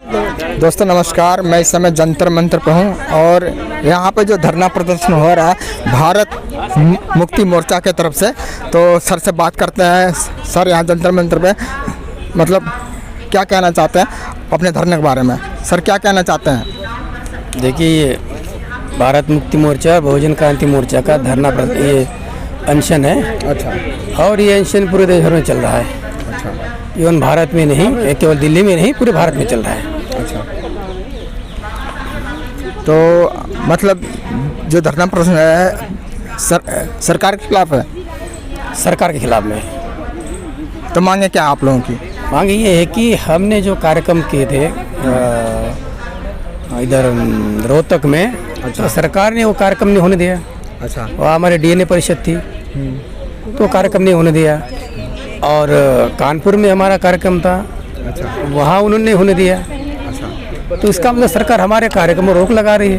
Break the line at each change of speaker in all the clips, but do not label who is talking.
दोस्तों नमस्कार, मैं इस समय जंतर मंतर पर हूँ और यहाँ पे जो धरना प्रदर्शन हो रहा है भारत मुक्ति मोर्चा के तरफ से, तो सर से बात करते हैं। सर, यहाँ जंतर मंतर पे मतलब क्या कहना चाहते हैं अपने धरने के बारे में? सर क्या कहना चाहते हैं?
देखिए, भारत मुक्ति मोर्चा बहुजन क्रांति मोर्चा का धरना ये अनशन है।
अच्छा।
और ये अनशन पूरे देश भर में चल रहा है।
अच्छा।
इवन भारत में नहीं, केवल दिल्ली में नहीं, पूरे भारत में चल रहा है।
अच्छा। तो मतलब जो धरना प्रदर्शन है सरकार के खिलाफ है?
सरकार के खिलाफ में।
तो मांगे क्या आप लोगों की?
मांग ये है कि हमने जो कार्यक्रम किए थे इधर रोहतक में, तो सरकार ने वो कार्यक्रम नहीं होने दिया।
अच्छा।
वह हमारे डीएनए परिषद थी, तो कार्यक्रम नहीं होने दिया। और कानपुर में हमारा कार्यक्रम था।
अच्छा।
वहाँ उन्होंने होने दिया।
अच्छा।
तो इसका मतलब सरकार हमारे कार्यक्रम में रोक लगा रही है।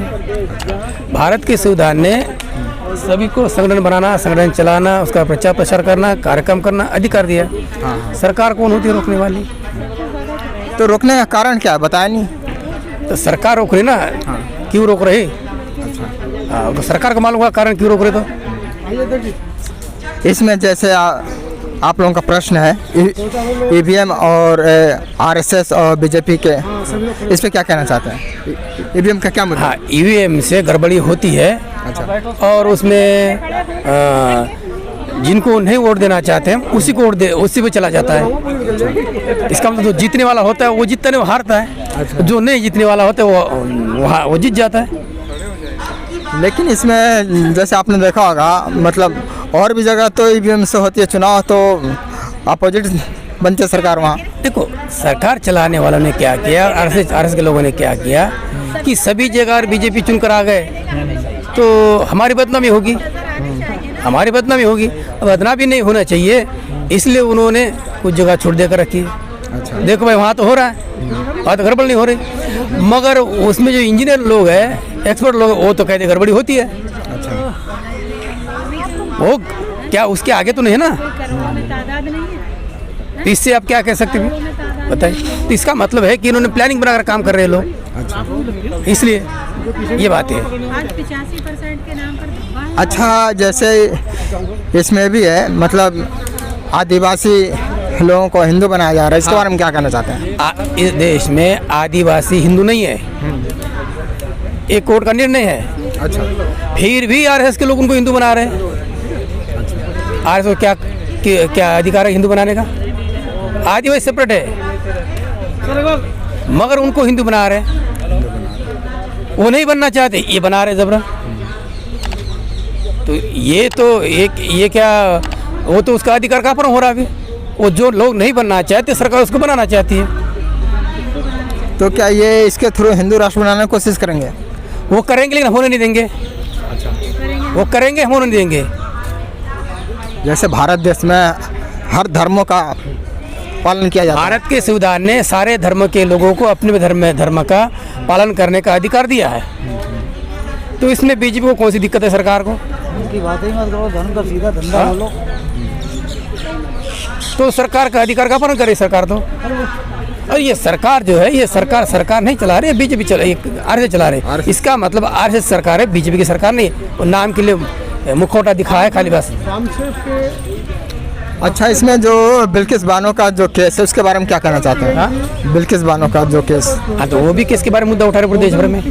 भारत के संविधान ने सभी को संगठन बनाना, संगठन चलाना, उसका प्रचार प्रसार करना, कार्यक्रम करना अधिकार दिया। सरकार कौन होती है रोकने वाली?
तो रोकने का कारण क्या है, बताया नहीं?
तो सरकार रोक रही ना। क्यों रोक रही?
अच्छा।
तो सरकार को मालूम होगा कारण क्यों रोक रही। तो
इसमें जैसे आप लोगों का प्रश्न है ईवीएम और आरएसएस और बीजेपी के, इस पे क्या कहना चाहते हैं? ईवीएम का क्या मुद्दा?
हाँ, ईवीएम से गड़बड़ी होती है।
अच्छा।
और उसमें जिनको नहीं वोट देना चाहते हैं उसी को वोट दे, उसी पे चला जाता है। इसका मतलब जो जीतने वाला होता है वो जीतता नहीं, वो हारता है।
अच्छा।
जो नहीं जीतने वाला होता है वो जीत जाता है।
लेकिन इसमें जैसे आपने देखा होगा, मतलब और भी जगह तो ईवीएम से होती है चुनाव, तो अपोजिट बनती है सरकार वहाँ।
देखो, सरकार चलाने वालों ने क्या किया, आरएसएस के लोगों ने क्या किया कि सभी जगह बीजेपी चुनकर आ गए, तो हमारी बदनामी होगी। हमारी बदनामी होगी। बदनामी नहीं होना चाहिए, इसलिए उन्होंने कुछ जगह छोड़ देकर रखी।
अच्छा।
देखो भाई, वहाँ तो हो रहा है, वहाँ तो गड़बड़ नहीं हो रही, मगर उसमें जो इंजीनियर लोग हैं, एक्सपर्ट लोग, वो तो कहते गड़बड़ी होती है।
अच्छा।
वो क्या उसके आगे तो नहीं है ना। तो इससे आप क्या कह सकते हैं बताइए? तो इसका मतलब है कि इन्होंने प्लानिंग बनाकर काम कर रहे हैं लोग।
अच्छा।
इसलिए ये बात है।
85% के नाम पर।
अच्छा, जैसे इसमें भी है मतलब आदिवासी लोगों को हिंदू बनाया जा रहा है, इसके बारे में क्या कहना चाहते हैं?
इस देश में आदिवासी हिंदू नहीं है, एक कोर्ट का निर्णय है।
अच्छा।
फिर भी आरएसएस के लोग उनको हिंदू बना रहे हैं। आरएसएस को क्या अधिकार है हिंदू बनाने का? आदिवासी सेपरेट है, मगर उनको हिंदू बना रहे हैं। वो नहीं बनना चाहते, ये बना रहे जबरा। तो ये क्या, वो तो उसका अधिकार कहाँ पर हो रहा है अभी? वो जो लोग नहीं बनना चाहते, सरकार उसको बनाना चाहती है।
तो क्या ये इसके थ्रू हिंदू राष्ट्र बनाने की कोशिश करेंगे?
वो करेंगे, लेकिन होने नहीं देंगे।
अच्छा।
वो करेंगे, होने नहीं देंगे।
जैसे भारत देश में हर धर्मों का पालन किया जाता है।
भारत के संविधान ने सारे धर्म के लोगों को अपने धर्म का पालन करने का अधिकार दिया है। तो इसमें बीजेपी को कौन सी दिक्कत है? सरकार को
की बात ही मत करो, धर्म का सीधा धंधा बोलो।
तो सरकार का अधिकार का पालन करे सरकार तो। और ये सरकार जो है, ये सरकार नहीं चला रही है, बीजेपी आरएसएस चला रही है। इसका मतलब आरएसएस सरकार है, बीजेपी की सरकार नहीं है। नाम के लिए मुखौटा दिखा है खाली बस।
अच्छा, इसमें जो बिल्किस बानो का जो केस है उसके बारे में क्या कहना चाहते हैं? बिल्किस बानो का जो केस।
हाँ, तो वो भी केस के बारे में मुद्दा उठा रहे पूरे देश भर में,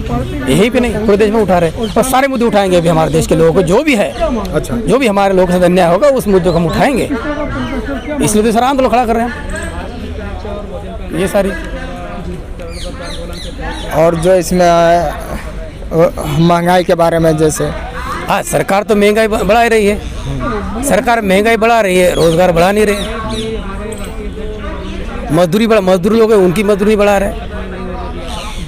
यही पे नहीं पूरे देश में उठा रहे। और सारे मुद्दे उठाएंगे अभी हमारे देश के लोगों को, जो भी है।
अच्छा।
जो भी हमारे लोगों के साथ अन्याय होगा उस मुद्दे को हम उठाएंगे, इसलिए तो सर आंदोलन खड़ा कर रहे हैं ये सारी।
और जो इसमें महंगाई के बारे में, जैसे
हाँ, सरकार तो महंगाई बढ़ा रही है। सरकार महंगाई बढ़ा रही है, रोजगार बढ़ा नहीं रहे। मजदूर लोग हैं, उनकी मजदूरी बढ़ा रहे।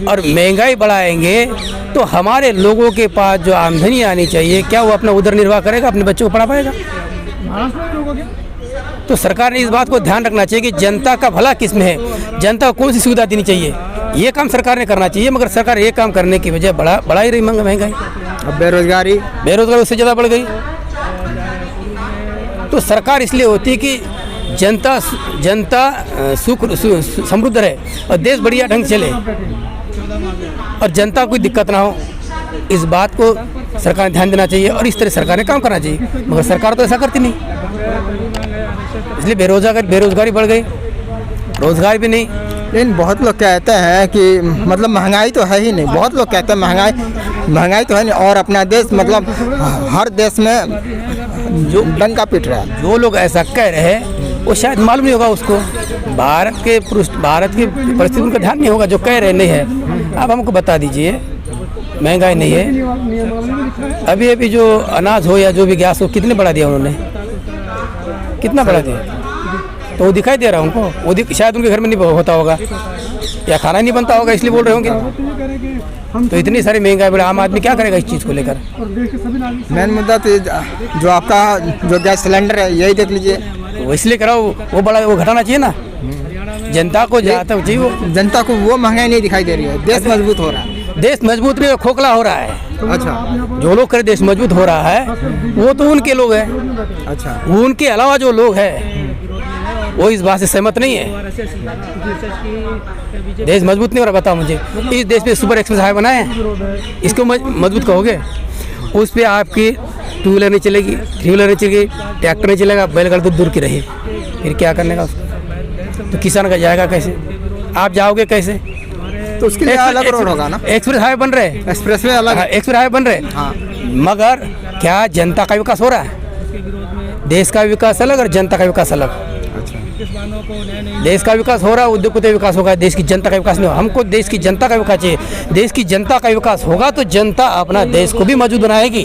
और महंगाई बढ़ाएंगे तो हमारे लोगों के पास जो आमदनी आनी चाहिए, क्या वो अपना उदर निर्वाह करेगा, अपने बच्चों को पढ़ा पाएगा? तो सरकार ने इस बात को ध्यान रखना चाहिए कि जनता का भला किस में है, जनता को कौन सी सुविधा देनी चाहिए, ये काम सरकार ने करना चाहिए। मगर सरकार ये काम करने की बजाय बढ़ा ही रही महंगाई।
अब बेरोजगारी
उससे ज़्यादा बढ़ गई। तो सरकार इसलिए होती है कि जनता जनता समृद्ध रहे और देश बढ़िया ढंग से चले और जनता को कोई दिक्कत ना हो, इस बात को सरकार ने ध्यान देना चाहिए और इस तरह सरकार ने काम करना चाहिए, मगर सरकार तो ऐसा करती नहीं। इसलिए बेरोजगारी बढ़ गई, रोजगार भी नहीं।
लेकिन बहुत लोग कहते हैं कि मतलब महंगाई तो है ही नहीं, बहुत लोग कहते हैं महंगाई तो है नहीं, और अपना देश मतलब हर देश में जो डंका पीट रहा है।
जो लोग ऐसा कह रहे हैं वो शायद मालूम नहीं होगा उसको, भारत की परिस्थिति उनका ध्यान नहीं होगा, जो कह रहे नहीं है। आप हमको बता दीजिए, महंगाई नहीं है, अभी जो अनाज हो या जो भी गैस हो कितने बढ़ा दिया उन्होंने, कितना बढ़ा दिया, तो वो दिखाई दे रहा है उनको, वो शायद उनके घर में नहीं होता होगा या खाना नहीं बनता होगा, इसलिए बोल रहे होंगे। तो इतनी सारी महंगाई बढ़ी, आम आदमी क्या करेगा इस चीज़ को लेकर।
मेन मुद्दा तो जो आपका जो गैस सिलेंडर है यही देख लीजिए,
वो इसलिए कराओ, वो घटाना चाहिए ना, जनता को जाता चाहिए, वो
जनता को वो महंगाई नहीं दिखाई दे रही है, देश मजबूत हो रहा है।
देश मजबूत नहीं, खोखला हो रहा है।
अच्छा,
जो लोग करे देश मजबूत हो रहा है वो तो उनके लोग हैं।
अच्छा,
उनके अलावा जो लोग हैं वो इस बात से सहमत नहीं है। देश मजबूत नहीं हो रहा, बताओ मुझे। इस देश पे सुपर एक्सप्रेस हाईवे बनाए हैं, इसको मजबूत कहोगे? उस पे आपकी 2 व्हीलर नहीं चलेगी, 3 व्हीलर नहीं चलेगी, ट्रैक्टर नहीं चलेगा, बैलगाड़ी तो दूर की रही, फिर क्या करने का उसको? तो किसान का जाएगा कैसे? आप जाओगे कैसे?
तो उसके लिए अलग रोड होगा ना।
एक्सप्रेस हाईवे बन रहे हैं,
एक्सप्रेस वे अलग,
एक्सप्रेस हाईवे बन रहे
हाँ।
मगर क्या जनता का विकास हो रहा है? देश का विकास अलग और जनता का विकास अलग। देश का विकास हो रहा है, उद्योगपति विकास होगा, देश की जनता का विकास नहीं होगा। हमको देश की जनता का विकास चाहिए। देश की जनता का विकास होगा तो जनता अपना देश को भी मजबूत बनाएगी।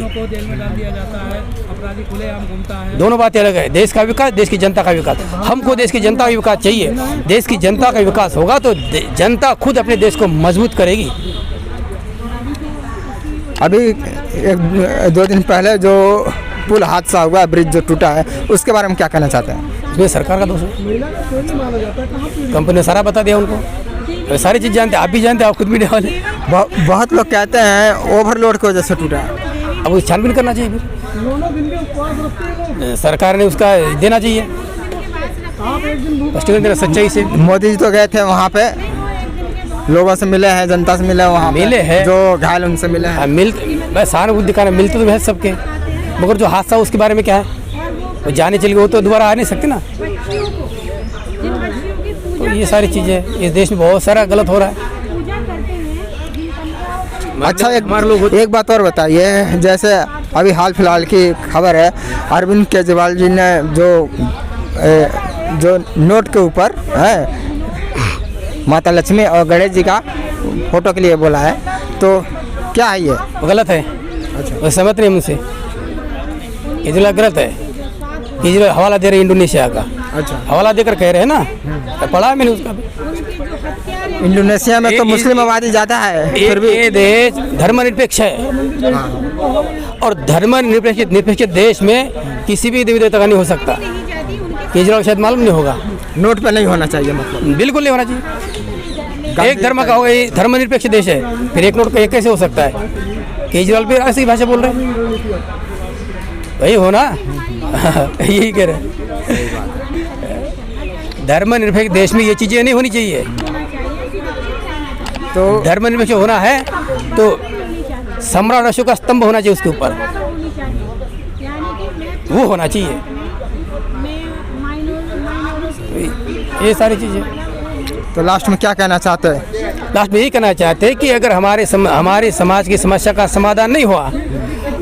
दोनों बातें अलग है, देश का विकास, देश की जनता का विकास। हमको देश की जनता का विकास चाहिए। देश की जनता का विकास होगा तो जनता खुद अपने देश को मजबूत करेगी।
अभी 1-2 दिन पहले जो पुल हादसा हुआ, ब्रिज जो टूटा है, उसके बारे में क्या कहना चाहते हैं?
इसमें सरकार का दोष है, कंपनी ने सारा बता दिया उनको, सारी चीज़ जानते हैं, आप भी जानते हैं, आप खुद मीडिया वाले।
बहुत लोग कहते हैं ओवरलोड की वजह से टूटा है।
अब वो छानबीन करना चाहिए, फिर सरकार ने उसका देना चाहिए सच्चाई से।
मोदी जी तो गए थे वहाँ पे, लोगों से मिले हैं, जनता से मिले, वहाँ
मिले हैं,
जो घायल उनसे मिले हैं।
सहानुभूति दिखाना, मिलते तो है सबके, मगर जो हादसा उसके बारे में क्या है, वो जाने चली गई, वो तो दोबारा आ नहीं सकते ना। तो ये सारी चीज़ें इस देश में बहुत सारा गलत हो रहा है।
अच्छा, एक बात और बताइए, जैसे अभी हाल फिलहाल की खबर है, अरविंद केजरीवाल जी ने जो नोट के ऊपर है माता लक्ष्मी और गणेश जी का फोटो के लिए बोला है, तो क्या है ये?
वो गलत है।
अच्छा,
वो सहमत नहीं मुझसे, केजरीवाल गलत है। केजरीवाल हवाला दे रहे इंडोनेशिया का।
अच्छा,
हवाला देकर कह रहे हैं ना, तो पढ़ा मैंने उसका।
इंडोनेशिया में तो मुस्लिम आबादी ज़्यादा है, फिर भी
ये देश धर्मनिरपेक्ष है।
हाँ।
और धर्मनिरपेक्ष देश में किसी भी देवी देवता का नहीं हो सकता। केजरीवाल शायद मालूम नहीं होगा।
नोट पे नहीं होना चाहिए, मतलब
बिल्कुल नहीं होना चाहिए। एक धर्म का होगा, ये धर्मनिरपेक्ष देश है, फिर एक नोट का कैसे हो सकता है? केजरीवाल भी ऐसी भाषा बोल रहे हैं, वही हो ना। यही कह रहे हैं, धर्मनिरपेक्ष देश में ये चीज़ें नहीं होनी चाहिए। तो धर्मनिरपेक्ष होना है तो सम्राट अशोक का स्तंभ होना चाहिए, उसके ऊपर वो होना चाहिए। ये सारी चीज़ें।
तो लास्ट में क्या कहना चाहते हैं?
लास्ट में यही कहना चाहते हैं कि अगर हमारे समाज की समस्या का समाधान नहीं हुआ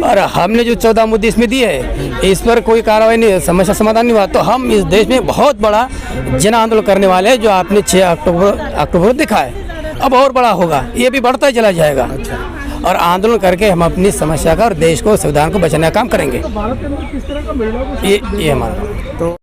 और हमने जो 14 मुद्दे इसमें दिए हैं, इस पर कोई कार्रवाई नहीं, समस्या समाधान नहीं हुआ, तो हम इस देश में बहुत बड़ा जन आंदोलन करने वाले हैं, जो आपने 6 अक्टूबर देखा है। अब और बड़ा होगा, ये भी बढ़ता ही चला जाएगा। और आंदोलन करके हम अपनी समस्या का और देश को, संविधान को बचाने का काम करेंगे। ये हमारा। तो